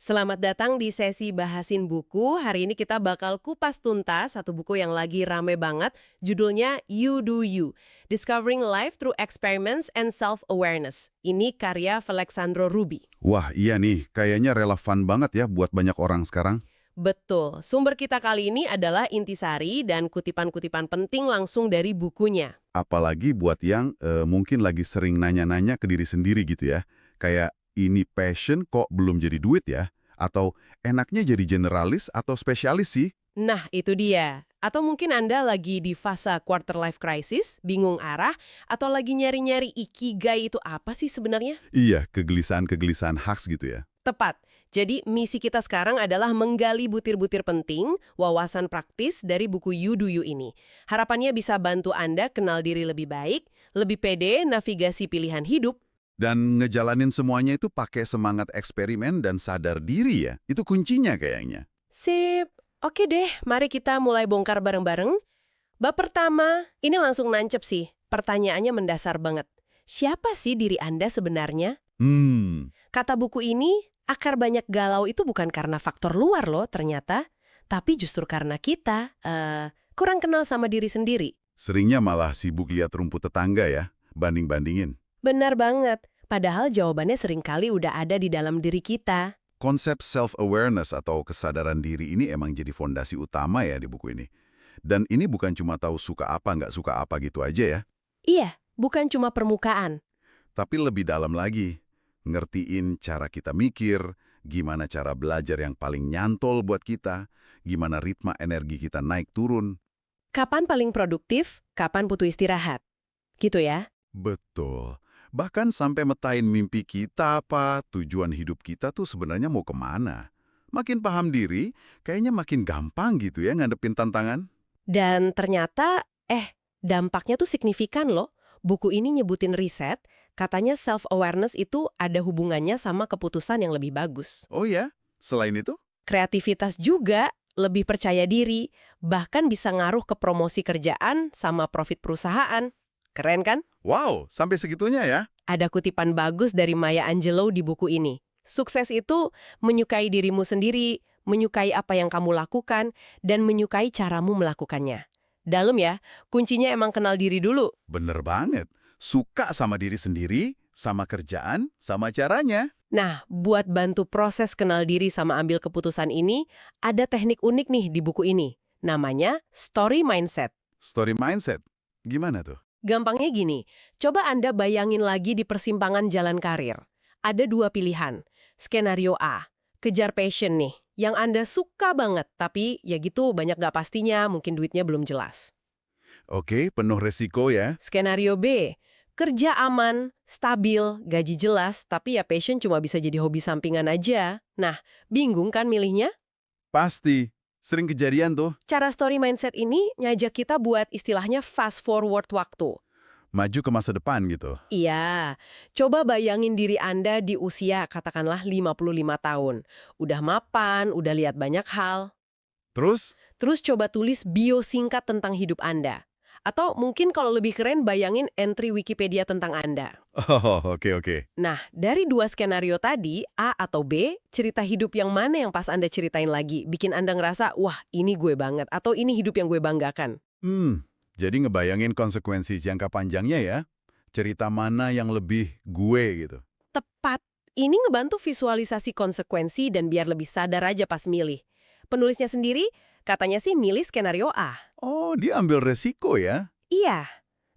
Selamat datang di sesi bahasin buku. Hari ini kita bakal kupas tuntas satu buku yang lagi rame banget. Judulnya You Do You, Discovering Life Through Experiments and Self-Awareness. Ini karya Alexandro Ruby. Wah, iya nih, kayaknya relevan banget ya buat banyak orang sekarang. Betul, sumber kita kali ini adalah intisari dan kutipan-kutipan penting langsung dari bukunya. Apalagi buat yang mungkin lagi sering nanya-nanya ke diri sendiri gitu ya. Kayak, ini passion kok belum jadi duit ya? Atau enaknya jadi generalis atau spesialis sih? Nah, itu dia. Atau mungkin Anda lagi di fase quarter life crisis, bingung arah, atau lagi nyari-nyari ikigai itu apa sih sebenarnya? Iya, kegelisahan-kegelisahan khas gitu ya. Tepat. Jadi misi kita sekarang adalah menggali butir-butir penting, wawasan praktis dari buku You Do You ini. Harapannya bisa bantu Anda kenal diri lebih baik, lebih pede, navigasi pilihan hidup. Dan ngejalanin semuanya itu pakai semangat eksperimen dan sadar diri ya. Itu kuncinya kayaknya. Sip. Oke deh, mari kita mulai bongkar bareng-bareng. Bab pertama, ini langsung nancep sih. Pertanyaannya mendasar banget. Siapa sih diri Anda sebenarnya? Kata buku ini, akar banyak galau itu bukan karena faktor luar loh ternyata, tapi justru karena kita kurang kenal sama diri sendiri. Seringnya malah sibuk lihat rumput tetangga ya, banding-bandingin. Benar banget, padahal jawabannya seringkali udah ada di dalam diri kita. Konsep self-awareness atau kesadaran diri ini emang jadi fondasi utama ya di buku ini. Dan ini bukan cuma tahu suka apa nggak suka apa gitu aja ya, Iya, bukan cuma permukaan. tapi lebih dalam lagi. Ngertiin cara kita mikir, gimana cara belajar yang paling nyantol buat kita, gimana ritme energi kita naik turun. Kapan paling produktif, kapan butuh istirahat. Gitu ya? Betul. Bahkan sampai metain mimpi kita apa, tujuan hidup kita tuh sebenarnya mau kemana. Makin paham diri, kayaknya makin gampang gitu ya ngadepin tantangan. Dan ternyata, dampaknya tuh signifikan loh. Buku ini nyebutin riset, katanya self-awareness itu ada hubungannya sama keputusan yang lebih bagus. Oh ya, selain itu? Kreativitas juga, lebih percaya diri, bahkan bisa ngaruh ke promosi kerjaan sama profit perusahaan. Keren kan? Wow, sampai segitunya ya? Ada kutipan bagus dari Maya Angelou di buku ini. Sukses itu menyukai dirimu sendiri, menyukai apa yang kamu lakukan, dan menyukai caramu melakukannya. Dalam ya, kuncinya emang kenal diri dulu. Bener banget. Suka sama diri sendiri, sama kerjaan, sama caranya. Nah, buat bantu proses kenal diri sama ambil keputusan ini, ada teknik unik nih di buku ini. Namanya Story Mindset. Story mindset. Gimana tuh? Gampangnya gini, coba Anda bayangin lagi di persimpangan jalan karir. Ada dua pilihan. Skenario A, kejar passion nih, yang Anda suka banget, tapi ya gitu banyak gak pastinya, mungkin duitnya belum jelas. Oke, penuh resiko ya. Skenario B, kerja aman, stabil, gaji jelas, tapi ya passion cuma bisa jadi hobi sampingan aja. Nah, bingung kan milihnya? Pasti. Sering kejadian tuh. Cara story mindset ini ngajak kita buat istilahnya fast forward waktu. Maju ke masa depan gitu. Iya, coba bayangin diri Anda di usia katakanlah 55 tahun. Udah mapan, udah lihat banyak hal. Terus? Terus coba tulis bio singkat tentang hidup Anda. Atau mungkin kalau lebih keren bayangin entry Wikipedia tentang Anda. Oh, oke. Nah, dari dua skenario tadi, A atau B, cerita hidup yang mana yang pas Anda ceritain lagi? Bikin Anda ngerasa, wah ini gue banget, atau ini hidup yang gue banggakan. Jadi ngebayangin konsekuensi jangka panjangnya ya. Cerita mana yang lebih gue gitu. Tepat, ini ngebantu visualisasi konsekuensi dan biar lebih sadar aja pas milih. Penulisnya sendiri, katanya sih milih skenario A. Oh, dia ambil resiko ya. Iya,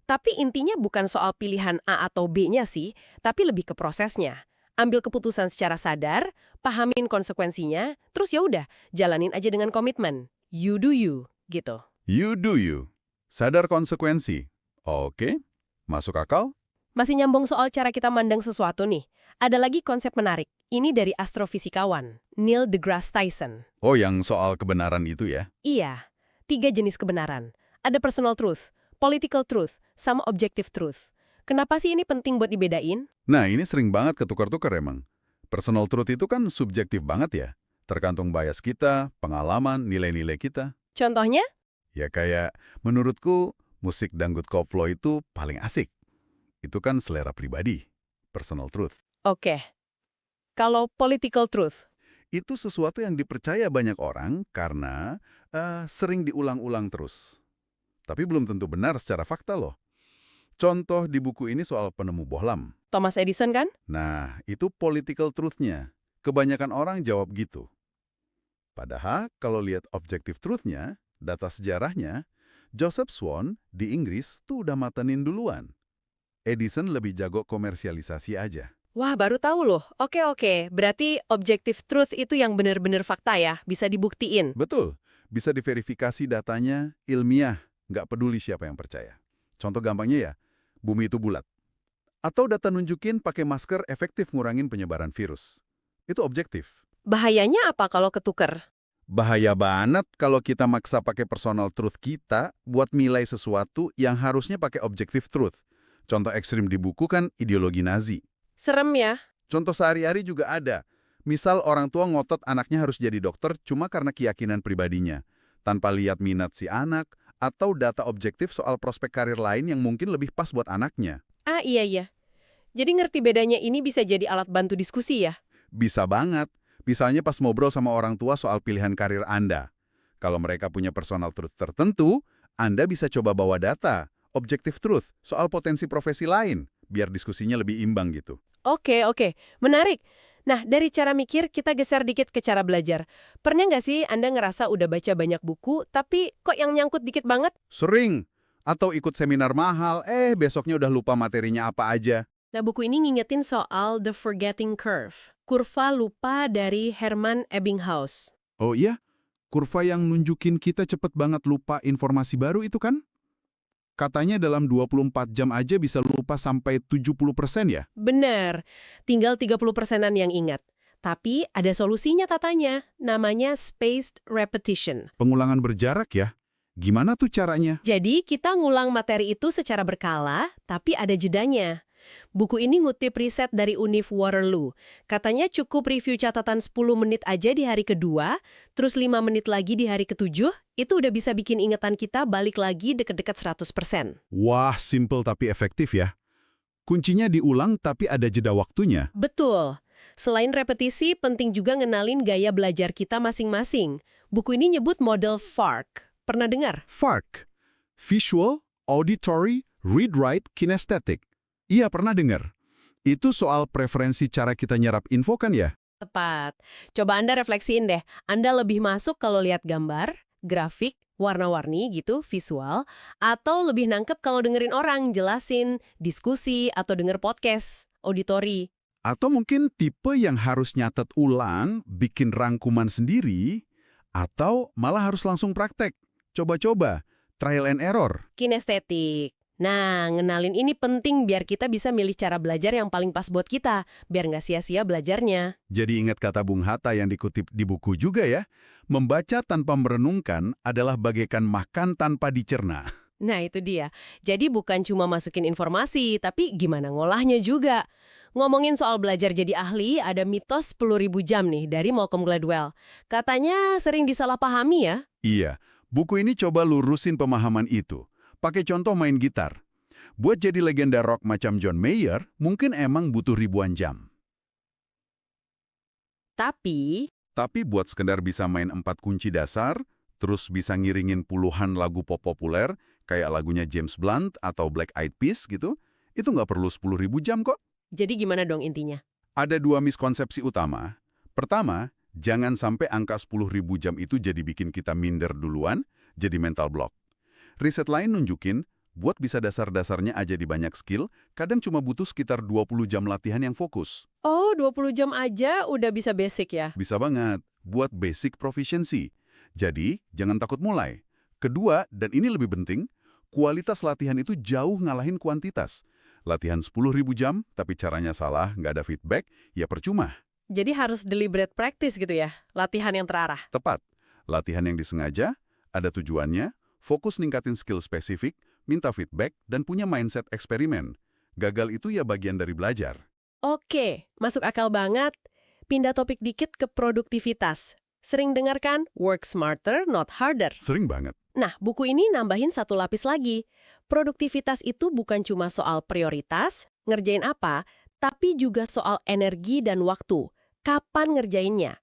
tapi intinya bukan soal pilihan A atau B-nya sih, tapi lebih ke prosesnya. Ambil keputusan secara sadar, pahamin konsekuensinya, terus ya udah, jalanin aja dengan komitmen. You do you, gitu. You do you. Sadar konsekuensi. Oke, masuk akal? Masih nyambung soal cara kita mandang sesuatu nih. Ada lagi konsep menarik. Ini dari astrofisikawan, Neil deGrasse Tyson. Oh, yang soal kebenaran itu ya. Iya, 3 jenis kebenaran. Ada personal truth, political truth, sama objective truth. Kenapa sih ini penting buat dibedain? Nah, ini sering banget ketukar-tukar emang. Personal truth itu kan subjektif banget ya. Tergantung bias kita, pengalaman, nilai-nilai kita. Contohnya? Ya kayak, menurutku musik dangdut koplo itu paling asik. Itu kan selera pribadi. Personal truth. Oke. Kalau political truth? Itu sesuatu yang dipercaya banyak orang karena sering diulang-ulang terus. Tapi belum tentu benar secara fakta loh. Contoh di buku ini soal penemu bohlam. Thomas Edison kan? Nah, itu political truth-nya. Kebanyakan orang jawab gitu. Padahal kalau lihat objective truth-nya, data sejarahnya, Joseph Swan di Inggris tuh udah matenin duluan. Edison lebih jago komersialisasi aja. Wah, baru tahu loh. Oke. Berarti objective truth itu yang benar-benar fakta ya, bisa dibuktiin. Betul, bisa diverifikasi datanya ilmiah, nggak peduli siapa yang percaya. Contoh gampangnya ya, bumi itu bulat. Atau data nunjukin pakai masker efektif ngurangin penyebaran virus. Itu objektif. Bahayanya apa kalau ketuker? Bahaya banget kalau kita maksa pakai personal truth kita buat nilai sesuatu yang harusnya pakai objective truth. Contoh ekstrim di buku kan ideologi Nazi. Serem ya? Contoh sehari-hari juga ada. Misal orang tua ngotot anaknya harus jadi dokter cuma karena keyakinan pribadinya, tanpa lihat minat si anak atau data objektif soal prospek karir lain yang mungkin lebih pas buat anaknya. Ah, iya. Jadi ngerti bedanya ini bisa jadi alat bantu diskusi ya? Bisa banget. Misalnya pas ngobrol sama orang tua soal pilihan karir Anda. Kalau mereka punya personal truth tertentu, Anda bisa coba bawa data, objective truth, soal potensi profesi lain, biar diskusinya lebih imbang gitu. Oke. Menarik. Nah, dari cara mikir, kita geser dikit ke cara belajar. Pernah nggak sih Anda ngerasa udah baca banyak buku, tapi kok yang nyangkut dikit banget? Sering. Atau ikut seminar mahal, besoknya udah lupa materinya apa aja. Nah, buku ini ngingetin soal The Forgetting Curve, kurva lupa dari Hermann Ebbinghaus. Oh iya? Kurva yang nunjukin kita cepet banget lupa informasi baru itu kan? Katanya dalam 24 jam aja bisa lupa sampai 70% ya? Bener, tinggal 30%-an yang ingat. Tapi ada solusinya katanya, namanya spaced repetition. Pengulangan berjarak ya? Gimana tuh caranya? Jadi kita ngulang materi itu secara berkala, tapi ada jedanya. Buku ini ngutip riset dari Univ Waterloo. Katanya cukup review catatan 10 menit aja di hari kedua, terus 5 menit lagi di hari ketujuh, itu udah bisa bikin ingatan kita balik lagi deket-deket 100%. Wah, simple tapi efektif ya. Kuncinya diulang tapi ada jeda waktunya. Betul. Selain repetisi, penting juga ngenalin gaya belajar kita masing-masing. Buku ini nyebut model FARC. Pernah dengar? FARC. Visual, Auditory, Read Write, Kinesthetic. Iya, pernah dengar. Itu soal preferensi cara kita nyerap info kan ya? Tepat. Coba Anda refleksiin deh. Anda lebih masuk kalau lihat gambar, grafik, warna-warni gitu, visual, atau lebih nangkep kalau dengerin orang jelasin, diskusi, atau denger podcast, auditori. Atau mungkin tipe yang harus nyatet ulang, bikin rangkuman sendiri, atau malah harus langsung praktek. Coba-coba, trial and error. Kinestetik. Nah, ngenalin ini penting biar kita bisa milih cara belajar yang paling pas buat kita, biar nggak sia-sia belajarnya. Jadi ingat kata Bung Hatta yang dikutip di buku juga ya, membaca tanpa merenungkan adalah bagaikan makan tanpa dicerna. Nah, itu dia. Jadi bukan cuma masukin informasi, tapi gimana ngolahnya juga. Ngomongin soal belajar jadi ahli, ada mitos 10.000 jam nih dari Malcolm Gladwell. Katanya sering disalahpahami ya. Iya, buku ini coba lurusin pemahaman itu. Pakai contoh main gitar. Buat jadi legenda rock macam John Mayer, mungkin emang butuh ribuan jam. Tapi buat sekedar bisa main 4 kunci dasar, terus bisa ngiringin puluhan lagu pop populer, kayak lagunya James Blunt atau Black Eyed Peas gitu, itu nggak perlu 10.000 jam kok. jadi gimana dong intinya? Ada 2 miskonsepsi utama. Pertama, jangan sampai angka 10.000 jam itu jadi bikin kita minder duluan, jadi mental block. Riset lain nunjukin, buat bisa dasar-dasarnya aja di banyak skill, kadang cuma butuh sekitar 20 jam latihan yang fokus. Oh, 20 jam aja udah bisa basic ya? Bisa banget, buat basic proficiency. Jadi, jangan takut mulai. Kedua, dan ini lebih penting, kualitas latihan itu jauh ngalahin kuantitas. Latihan 10.000 jam, tapi caranya salah, nggak ada feedback, ya percuma. Jadi harus deliberate practice gitu ya? Latihan yang terarah? Tepat. Latihan yang disengaja, ada tujuannya, fokus ningkatin skill spesifik, minta feedback, dan punya mindset eksperimen. Gagal itu ya bagian dari belajar. Oke, masuk akal banget. Pindah topik dikit ke produktivitas. Sering dengar kan? Work smarter, not harder. Sering banget. Nah, buku ini nambahin satu lapis lagi. Produktivitas itu bukan cuma soal prioritas, ngerjain apa, tapi juga soal energi dan waktu. Kapan ngerjainnya?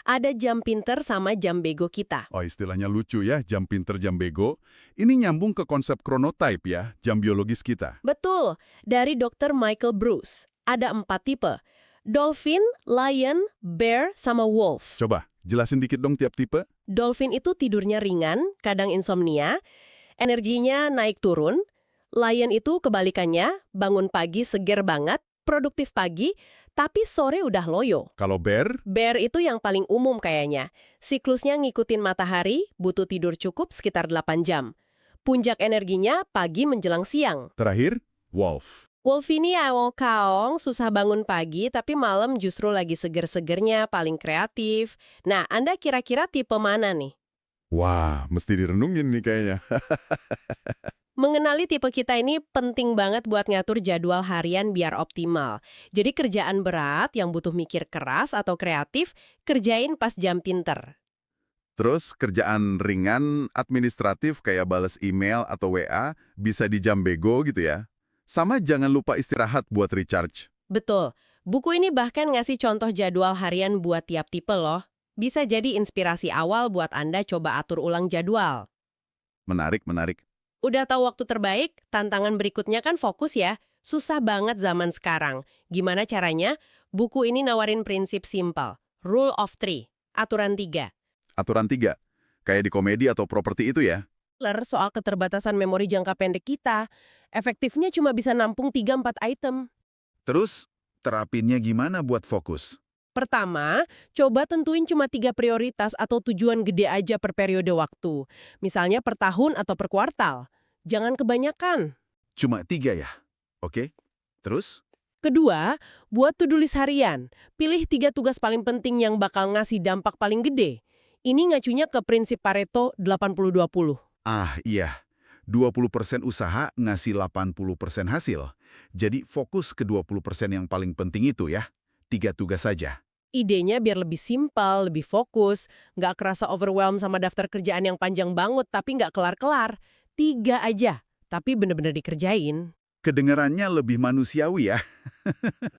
Ada jam pinter sama jam bego kita. Oh, istilahnya lucu ya, jam pinter, jam bego. Ini nyambung ke konsep chronotype ya, jam biologis kita. Betul, dari Dr. Michael Bruce. Ada 4 tipe. Dolphin, lion, bear, sama wolf. Coba, jelasin dikit dong tiap tipe. Dolphin itu tidurnya ringan, kadang insomnia, energinya naik turun. Lion itu kebalikannya, bangun pagi seger banget, produktif pagi, tapi sore udah loyo. Kalau bear, Bear itu yang paling umum kayaknya. Siklusnya ngikutin matahari, butuh tidur cukup sekitar 8 jam. Puncak energinya pagi menjelang siang. terakhir, wolf. Wolf ini awal kaong, susah bangun pagi, tapi malam justru lagi seger-segernya, paling kreatif. Nah, Anda kira-kira tipe mana nih? Wah, mesti direnungin nih kayaknya. Mengenali tipe kita ini penting banget buat ngatur jadwal harian biar optimal. Jadi kerjaan berat yang butuh mikir keras atau kreatif, kerjain pas jam pinter. Terus kerjaan ringan, administratif kayak bales email atau WA, bisa di jam bego gitu ya. Sama jangan lupa istirahat buat recharge. Betul. Buku ini bahkan ngasih contoh jadwal harian buat tiap tipe loh. Bisa jadi inspirasi awal buat Anda coba atur ulang jadwal. Menarik, menarik. Udah tahu waktu terbaik, tantangan berikutnya kan fokus ya. Susah banget zaman sekarang. Gimana caranya? Buku ini nawarin prinsip simpel. Rule of 3. Aturan 3. Aturan 3, kayak di komedi atau properti itu ya. Soal keterbatasan memori jangka pendek kita. Efektifnya cuma bisa nampung 3-4 item. Terus, terapinnya gimana buat fokus? Pertama, coba tentuin cuma 3 prioritas atau tujuan gede aja per periode waktu. Misalnya per tahun atau per kuartal. Jangan kebanyakan. Cuma 3 ya? Oke. Terus? Kedua, buat to-do list harian. Pilih 3 tugas paling penting yang bakal ngasih dampak paling gede. Ini ngacunya ke prinsip Pareto 80-20. Ah, iya. 20% usaha ngasih 80% hasil. Jadi fokus ke 20% yang paling penting itu ya. 3 tugas saja. Idenya biar lebih simpel, lebih fokus, nggak kerasa overwhelmed sama daftar kerjaan yang panjang banget tapi nggak kelar-kelar. 3 aja, tapi bener-bener dikerjain. Kedengarannya lebih manusiawi ya.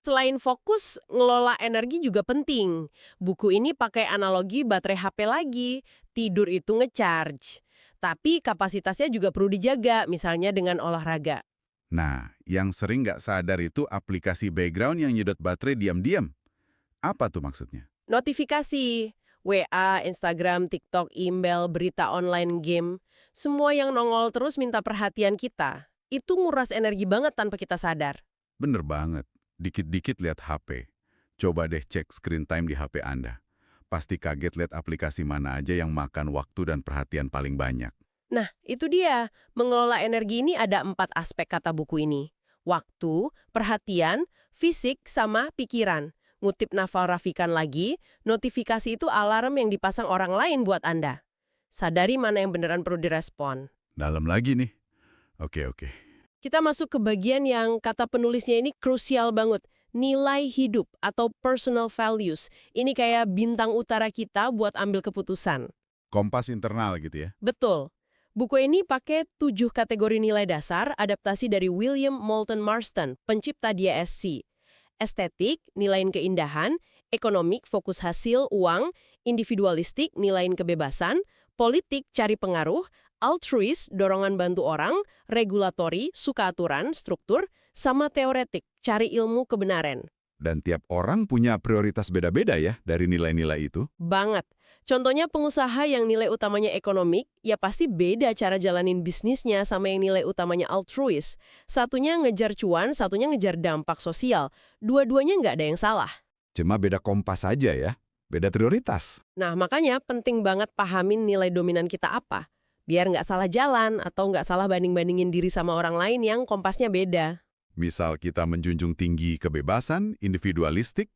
Selain fokus, ngelola energi juga penting. Buku ini pakai analogi baterai HP lagi. Tidur itu nge-charge. Tapi kapasitasnya juga perlu dijaga, misalnya dengan olahraga. Nah, yang sering nggak sadar itu aplikasi background yang nyedot baterai diam-diam. Apa tuh maksudnya? Notifikasi, WA, Instagram, TikTok, email, berita online, game. Semua yang nongol terus minta perhatian kita. Itu nguras energi banget tanpa kita sadar. Bener banget. Dikit-dikit lihat HP. Coba deh cek screen time di HP Anda. Pasti kaget lihat aplikasi mana aja yang makan waktu dan perhatian paling banyak. Nah, itu dia. Mengelola energi ini ada 4 aspek kata buku ini. Waktu, perhatian, fisik, sama pikiran. Ngutip Naval Rafikan lagi, notifikasi itu alarm yang dipasang orang lain buat Anda. Sadari mana yang beneran perlu direspon. Dalam lagi nih. Oke. Kita masuk ke bagian yang kata penulisnya ini krusial banget. Nilai hidup atau personal values. Ini kayak bintang utara kita buat ambil keputusan. Kompas internal gitu ya. Betul. Buku ini pakai 7 kategori nilai dasar adaptasi dari William Moulton Marston, pencipta DSC. Estetik, nilain keindahan, ekonomik, fokus hasil, uang, individualistik, nilain kebebasan, politik, cari pengaruh, altruis, dorongan bantu orang, regulatori, suka aturan, struktur, sama teoretik, cari ilmu kebenaran. Dan tiap orang punya prioritas beda-beda ya dari nilai-nilai itu. Banget. Contohnya pengusaha yang nilai utamanya ekonomik, ya pasti beda cara jalanin bisnisnya sama yang nilai utamanya altruis. Satunya ngejar cuan, satunya ngejar dampak sosial. Dua-duanya nggak ada yang salah. Cuma beda kompas aja ya. Beda prioritas. Nah, makanya penting banget pahamin nilai dominan kita apa. Biar nggak salah jalan atau nggak salah banding-bandingin diri sama orang lain yang kompasnya beda. Misal kita menjunjung tinggi kebebasan, individualistik,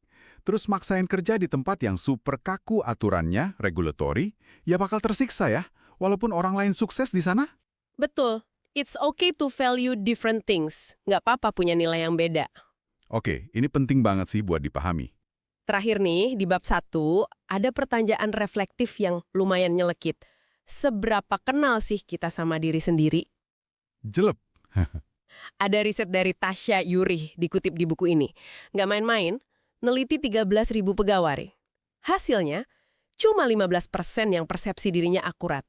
terus maksain kerja di tempat yang super kaku aturannya, regulatori, ya bakal tersiksa ya, walaupun orang lain sukses di sana. Betul. It's okay to value different things. Nggak apa-apa punya nilai yang beda. Oke, ini penting banget sih buat dipahami. Terakhir nih, di bab 1, ada pertanyaan reflektif yang lumayan nyelekit. Seberapa kenal sih kita sama diri sendiri? Jelep. Ada riset dari Tasha Yuri dikutip di buku ini. Nggak main-main, neliti 13.000 pegawai. Hasilnya, Cuma 15% yang persepsi dirinya akurat,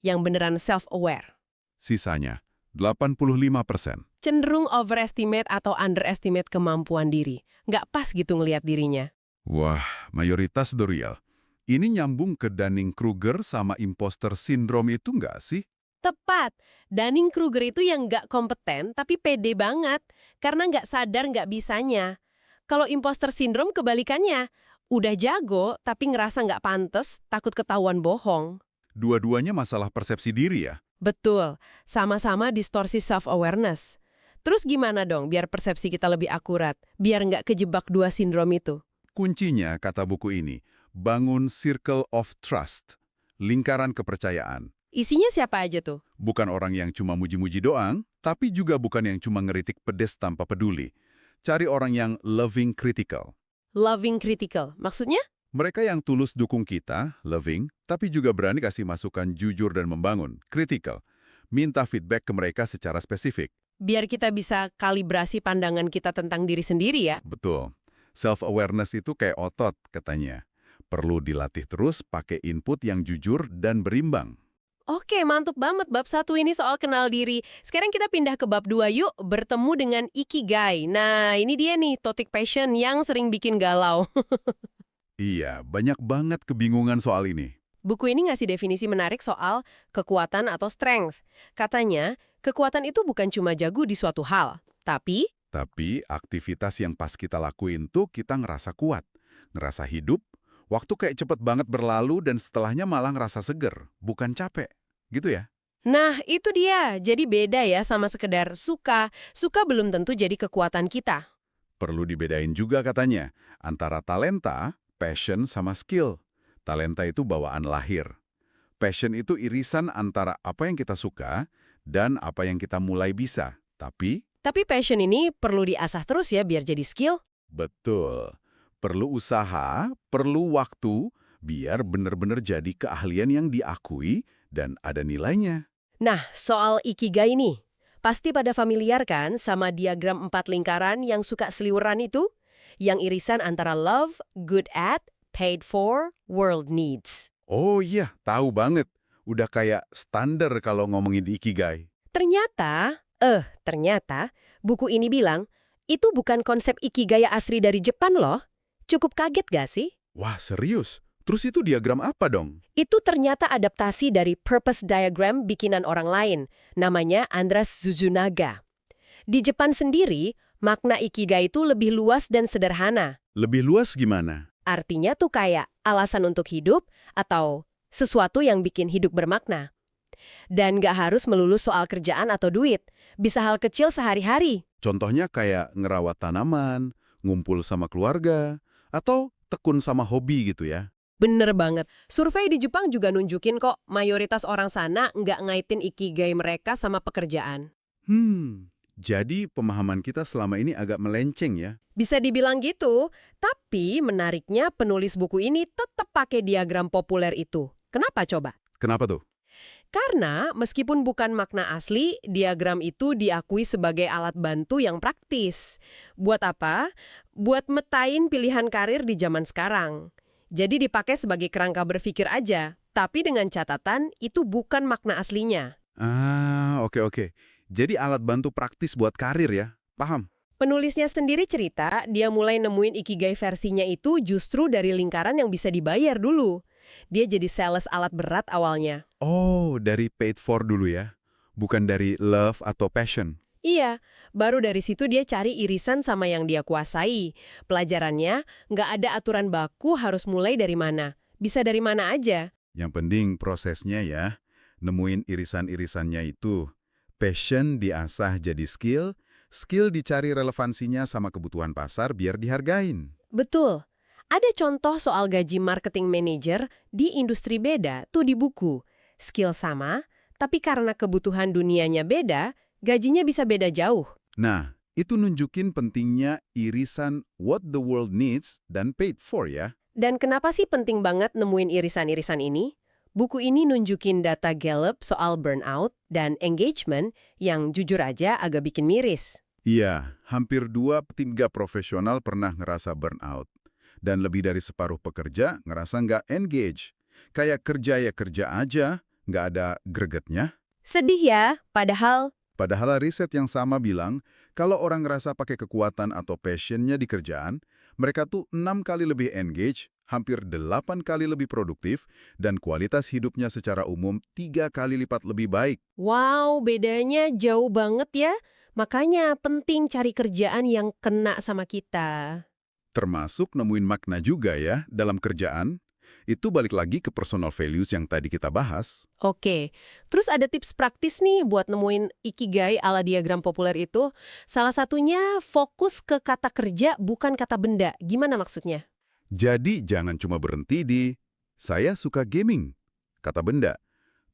yang beneran self-aware. Sisanya, 85%. Cenderung overestimate atau underestimate kemampuan diri. Nggak pas gitu ngelihat dirinya. Wah, mayoritas Dorial. Ini nyambung ke Dunning-Kruger sama imposter syndrome itu nggak sih? Tepat, Dunning-Kruger itu yang nggak kompeten tapi pede banget, karena nggak sadar nggak bisanya. Kalau imposter syndrome kebalikannya, udah jago tapi ngerasa nggak pantes, takut ketahuan bohong. Dua-duanya masalah persepsi diri ya? Betul, sama-sama distorsi self-awareness. Terus gimana dong biar persepsi kita lebih akurat, biar nggak kejebak dua sindrom itu? Kuncinya, kata buku ini, bangun circle of trust, lingkaran kepercayaan. Isinya siapa aja tuh? Bukan orang yang cuma muji-muji doang, tapi juga bukan yang cuma ngeritik pedes tanpa peduli. Cari orang yang loving critical. Loving critical, maksudnya? Mereka yang tulus dukung kita, loving, tapi juga berani kasih masukan jujur dan membangun, critical. Minta feedback ke mereka secara spesifik. Biar kita bisa kalibrasi pandangan kita tentang diri sendiri ya. Betul. Self-awareness itu kayak otot, katanya. Perlu dilatih terus pakai input yang jujur dan berimbang. Oke, mantap banget bab 1 ini soal kenal diri. Sekarang kita pindah ke bab 2 yuk, bertemu dengan Ikigai. Nah, ini dia nih, topik passion yang sering bikin galau. Iya, banyak banget kebingungan soal ini. Buku ini ngasih definisi menarik soal kekuatan atau strength. Katanya, kekuatan itu bukan cuma jago di suatu hal, tapi Tapi aktivitas yang pas kita lakuin tuh kita ngerasa kuat, ngerasa hidup, waktu kayak cepet banget berlalu dan setelahnya malah ngerasa seger, bukan capek. Gitu ya? nah, itu dia. Jadi beda ya sama sekedar suka. Suka belum tentu jadi kekuatan kita. Perlu dibedain juga katanya, antara talenta, passion, sama skill. Talenta itu bawaan lahir. Passion itu irisan antara apa yang kita suka dan apa yang kita mulai bisa. Tapi passion ini perlu diasah terus ya biar jadi skill. Betul, perlu usaha, perlu waktu, biar benar-benar jadi keahlian yang diakui dan ada nilainya. Nah, soal Ikigai ini. Pasti pada familiar kan sama diagram 4 lingkaran yang suka seliweran itu? Yang irisan antara love, good at, paid for, world needs. Oh iya, tahu banget. Udah kayak standar kalau ngomongin di Ikigai. Ternyata, buku ini bilang, itu bukan konsep Ikigai asli dari Jepang loh. Cukup kaget gak sih? Wah, serius? Terus itu diagram apa dong? Itu ternyata adaptasi dari purpose diagram bikinan orang lain, namanya Andras Suzunaga. Di Jepang sendiri, makna Ikigai itu lebih luas dan sederhana. Lebih luas gimana? Artinya tuh kayak alasan untuk hidup atau sesuatu yang bikin hidup bermakna. Dan nggak harus melulu soal kerjaan atau duit, bisa hal kecil sehari-hari. Contohnya kayak ngerawat tanaman, ngumpul sama keluarga, atau tekun sama hobi gitu ya. Bener banget. Survei di Jepang juga nunjukin kok mayoritas orang sana nggak ngaitin Ikigai mereka sama pekerjaan. Jadi pemahaman kita selama ini agak melenceng ya. Bisa dibilang gitu, tapi menariknya penulis buku ini tetap pakai diagram populer itu. Kenapa coba? Kenapa tuh? Karena meskipun bukan makna asli, diagram itu diakui sebagai alat bantu yang praktis. Buat apa? Buat metain pilihan karir di zaman sekarang. Jadi dipakai sebagai kerangka berpikir aja, tapi dengan catatan itu bukan makna aslinya. Oke. Jadi alat bantu praktis buat karir ya. Paham? Penulisnya sendiri cerita, dia mulai nemuin Ikigai versinya itu justru dari lingkaran yang bisa dibayar dulu. Dia jadi sales alat berat awalnya. Oh, dari paid for dulu ya? Bukan dari love atau passion? Iya, baru dari situ dia cari irisan sama yang dia kuasai. Pelajarannya, nggak ada aturan baku harus mulai dari mana. Bisa dari mana aja. Yang penting prosesnya ya. Nemuin irisan-irisannya itu. Passion diasah jadi skill, skill dicari relevansinya sama kebutuhan pasar biar dihargain. Betul. Ada contoh soal gaji marketing manager di industri beda tuh di buku. Skill sama, tapi karena kebutuhan dunianya beda, gajinya bisa beda jauh. Nah, itu nunjukin pentingnya irisan what the world needs dan paid for ya. Dan kenapa sih penting banget nemuin irisan-irisan ini? Buku ini nunjukin data Gallup soal burnout dan engagement yang jujur aja agak bikin miris. Iya, hampir 2/3 profesional pernah ngerasa burnout. Dan lebih dari separuh pekerja ngerasa nggak engage. Kayak kerja ya kerja aja, nggak ada gregetnya. Sedih ya, padahal Padahal riset yang sama bilang, kalau orang ngerasa pakai kekuatan atau passionnya di kerjaan, mereka tuh 6 kali lebih engage, hampir 8 kali lebih produktif, dan kualitas hidupnya secara umum 3 kali lipat lebih baik. wow, bedanya jauh banget ya. Makanya penting cari kerjaan yang kena sama kita. Termasuk nemuin makna juga ya dalam kerjaan. Itu balik lagi ke personal values yang tadi kita bahas. Oke, terus ada tips praktis nih buat nemuin ikigai ala diagram populer itu. Salah satunya fokus ke kata kerja bukan kata benda. Gimana maksudnya? Jadi jangan cuma berhenti di, saya suka gaming, kata benda.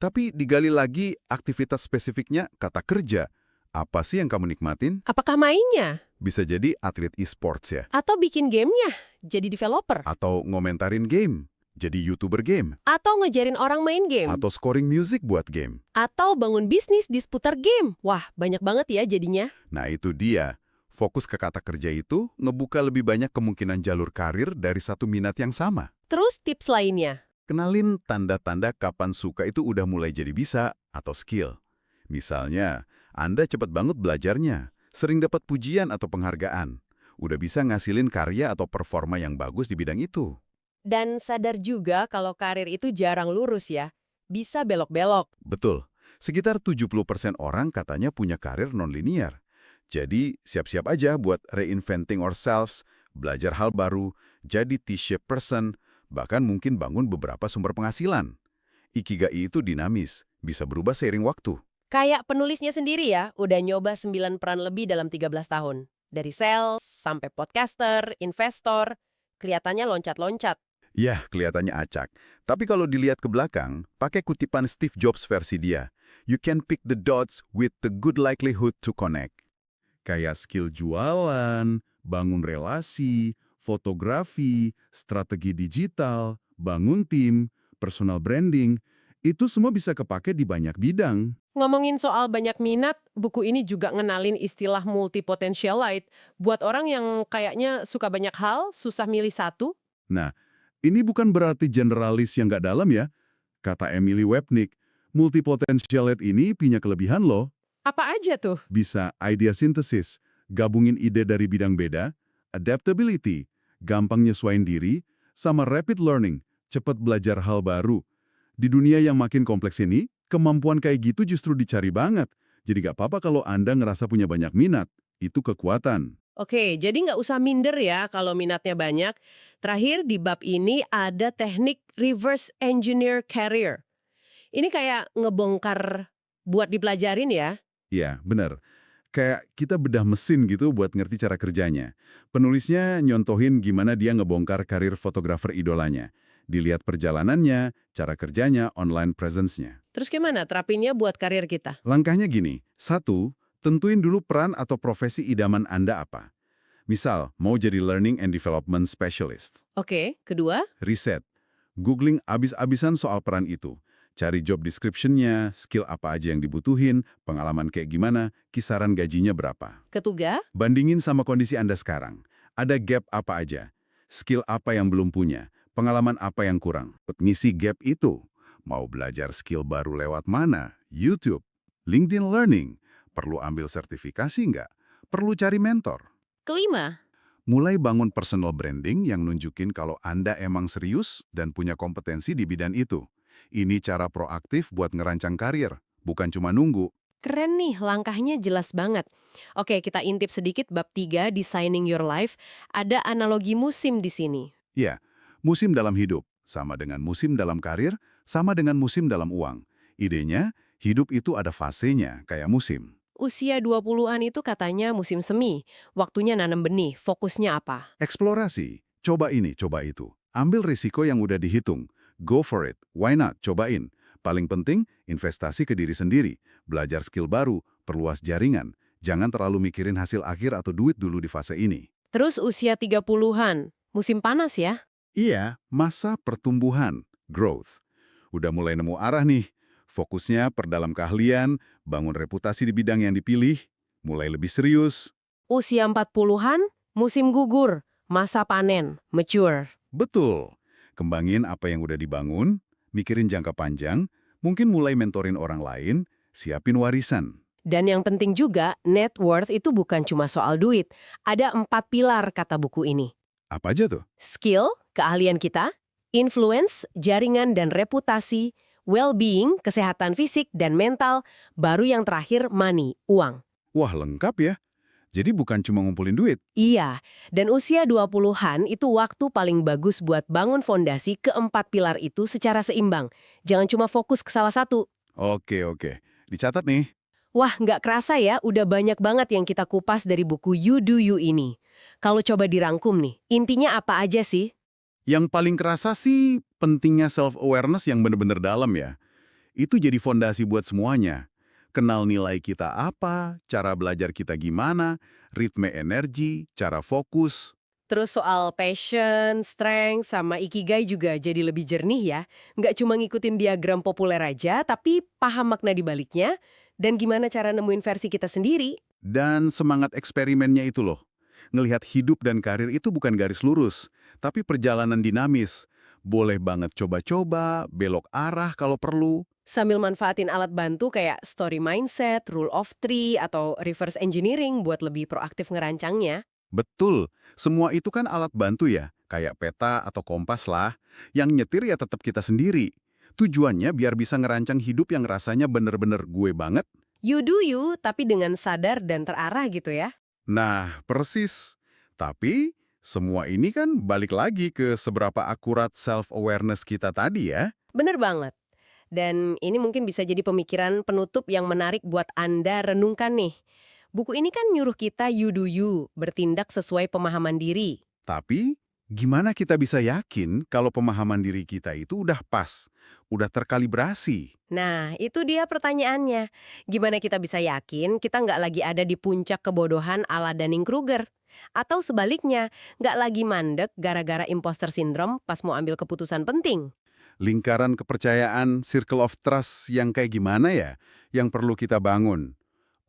Tapi digali lagi aktivitas spesifiknya kata kerja. Apa sih yang kamu nikmatin? Apakah mainnya? Bisa jadi atlet e-sports ya. Atau bikin gamenya? Jadi developer? Atau ngomentarin game, jadi YouTuber game. Atau ngejarin orang main game? Atau scoring music buat game. Atau bangun bisnis di seputar game? Wah, banyak banget ya jadinya. Nah itu dia. Fokus ke kata kerja itu ngebuka lebih banyak kemungkinan jalur karir dari satu minat yang sama. Terus tips lainnya? Kenalin tanda-tanda kapan suka itu udah mulai jadi bisa atau skill. Misalnya, Anda cepat banget belajarnya, sering dapat pujian atau penghargaan, udah bisa ngasilin karya atau performa yang bagus di bidang itu. Dan sadar juga kalau karir itu jarang lurus ya. Bisa belok-belok. Betul, sekitar 70% orang katanya punya karir non-linear. Jadi, siap-siap aja buat reinventing ourselves, belajar hal baru, jadi T-shaped person, bahkan mungkin bangun beberapa sumber penghasilan. Ikigai itu dinamis, bisa berubah seiring waktu. Kayak penulisnya sendiri ya, udah nyoba 9 peran lebih dalam 13 tahun. Dari sales, sampai podcaster, investor, kelihatannya loncat-loncat. Yah, kelihatannya acak. Tapi kalau dilihat ke belakang, pakai kutipan Steve Jobs versi dia, you can pick the dots with the good likelihood to connect. Kayak skill jualan, bangun relasi, fotografi, strategi digital, bangun tim, personal branding, itu semua bisa kepake di banyak bidang. Ngomongin soal banyak minat, buku ini juga ngenalin istilah multi-potentialite buat orang yang kayaknya suka banyak hal, susah milih satu. Nah, ini bukan berarti generalis yang nggak dalam ya. Kata Emily Wapnick, multipotentialite ini punya kelebihan loh. Apa aja tuh? Bisa idea synthesis, gabungin ide dari bidang beda, adaptability, gampang nyesuaiin diri, sama rapid learning, cepat belajar hal baru. Di dunia yang makin kompleks ini, kemampuan kayak gitu justru dicari banget. Jadi gak apa-apa kalau Anda ngerasa punya banyak minat. Itu kekuatan. Oke, jadi nggak usah minder ya kalau minatnya banyak. Terakhir di bab ini ada teknik reverse engineer career. Ini kayak ngebongkar buat dipelajarin ya. Iya, bener. Kayak kita bedah mesin gitu buat ngerti cara kerjanya. Penulisnya nyontohin gimana dia ngebongkar karir fotografer idolanya. Dilihat perjalanannya, cara kerjanya, online presence-nya. Terus gimana terapinnya buat karir kita? Langkahnya gini, 1, tentuin dulu peran atau profesi idaman Anda apa. Misal, mau jadi Learning and Development Specialist. Oke, kedua, Riset. Googling abis-abisan soal peran itu. Cari job description-nya, skill apa aja yang dibutuhin, pengalaman kayak gimana, kisaran gajinya berapa. ketiga, Bandingin sama kondisi Anda sekarang. Ada gap apa aja? Skill apa yang belum punya? Pengalaman apa yang kurang? Ngisi gap itu. Mau belajar skill baru lewat mana? YouTube, LinkedIn Learning. Perlu ambil sertifikasi nggak? Perlu cari mentor. kelima. Mulai bangun personal branding yang nunjukin kalau Anda emang serius dan punya kompetensi di bidang itu. Ini cara proaktif buat ngerancang karir, bukan cuma nunggu. Keren nih, langkahnya jelas banget. Oke, kita intip sedikit bab 3, Designing Your Life. Ada analogi musim di sini. Ya, musim dalam hidup, sama dengan musim dalam karir, sama dengan musim dalam uang. Idenya, hidup itu ada fasenya, kayak musim. Usia 20-an itu katanya musim semi. Waktunya nanam benih, fokusnya apa? Eksplorasi, coba ini, coba itu. Ambil risiko yang udah dihitung. Go for it, why not, cobain. Paling penting, investasi ke diri sendiri. Belajar skill baru, perluas jaringan. Jangan terlalu mikirin hasil akhir atau duit dulu di fase ini. Terus usia 30-an, musim panas ya? Iya, masa pertumbuhan, growth. Udah mulai nemu arah nih. Fokusnya perdalam keahlian, bangun reputasi di bidang yang dipilih, mulai lebih serius. Usia 40-an, musim gugur. Masa panen, mature. Betul. Kembangin apa yang udah dibangun, mikirin jangka panjang, mungkin mulai mentorin orang lain, siapin warisan. Dan yang penting juga, net worth itu bukan cuma soal duit. Ada 4 pilar kata buku ini. Apa aja tuh? Skill, keahlian kita, influence, jaringan dan reputasi, well-being, kesehatan fisik dan mental, baru yang terakhir money, uang. Wah, lengkap ya. Jadi bukan cuma ngumpulin duit. Iya, dan usia 20-an itu waktu paling bagus buat bangun fondasi keempat pilar itu secara seimbang. Jangan cuma fokus ke salah satu. Oke. Dicatat nih. Wah, nggak kerasa ya, udah banyak banget yang kita kupas dari buku You Do You ini. Kalau coba dirangkum nih, intinya apa aja sih? Yang paling kerasa sih pentingnya self-awareness yang bener-bener dalam ya. Itu jadi fondasi buat semuanya. Kenal nilai kita apa, cara belajar kita gimana, ritme energi, cara fokus. Terus soal passion, strength, sama ikigai juga jadi lebih jernih ya. Nggak cuma ngikutin diagram populer aja, tapi paham makna di baliknya, dan gimana cara nemuin versi kita sendiri. Dan semangat eksperimennya itu loh. Ngelihat hidup dan karir itu bukan garis lurus, tapi perjalanan dinamis. Boleh banget coba-coba, belok arah kalau perlu. Sambil manfaatin alat bantu kayak story mindset, rule of three, atau reverse engineering buat lebih proaktif ngerancangnya. Betul, semua itu kan alat bantu ya, kayak peta atau kompas lah. Yang nyetir ya tetap kita sendiri. Tujuannya biar bisa ngerancang hidup yang rasanya bener-bener gue banget. You do you, tapi dengan sadar dan terarah gitu ya. Nah, persis. Tapi, semua ini kan balik lagi ke seberapa akurat self-awareness kita tadi ya. Bener banget. Dan ini mungkin bisa jadi pemikiran penutup yang menarik buat Anda renungkan nih. Buku ini kan nyuruh kita you do you, bertindak sesuai pemahaman diri. Tapi, gimana kita bisa yakin kalau pemahaman diri kita itu udah pas, udah terkalibrasi? Nah, itu dia pertanyaannya. Gimana kita bisa yakin kita nggak lagi ada di puncak kebodohan ala Dunning-Kruger? Atau sebaliknya, nggak lagi mandek gara-gara imposter syndrome pas mau ambil keputusan penting? Lingkaran kepercayaan, circle of trust yang kayak gimana ya, yang perlu kita bangun.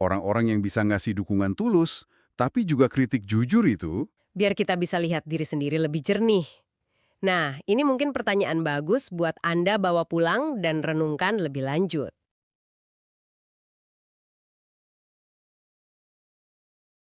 Orang-orang yang bisa ngasih dukungan tulus, tapi juga kritik jujur itu. Biar kita bisa lihat diri sendiri lebih jernih. Nah, ini mungkin pertanyaan bagus buat Anda bawa pulang dan renungkan lebih lanjut.